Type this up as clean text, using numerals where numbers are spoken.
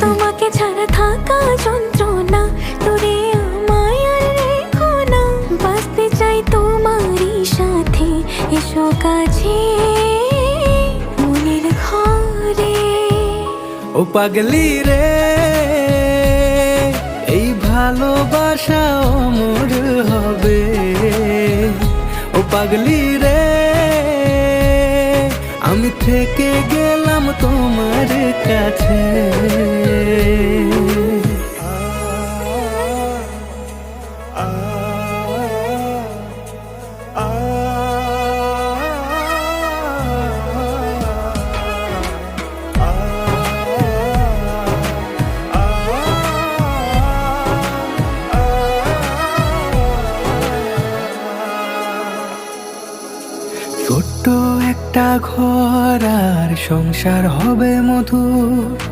তোমাকে ছাড়া থাকা যন্ত্রণা, দূরে আমায় আর রেখো না। বাঁচতে চাই তোমারই সাথে, এসো কাছে মনের ঘরে। ও পাগলি রে, এই ভালোবাসা অমর হবে। ও পাগলি রে, আমি থেকে গেলাম তোমার কাছে। ছোট্ট একটা ঘর আর সংসার হবে মধুর।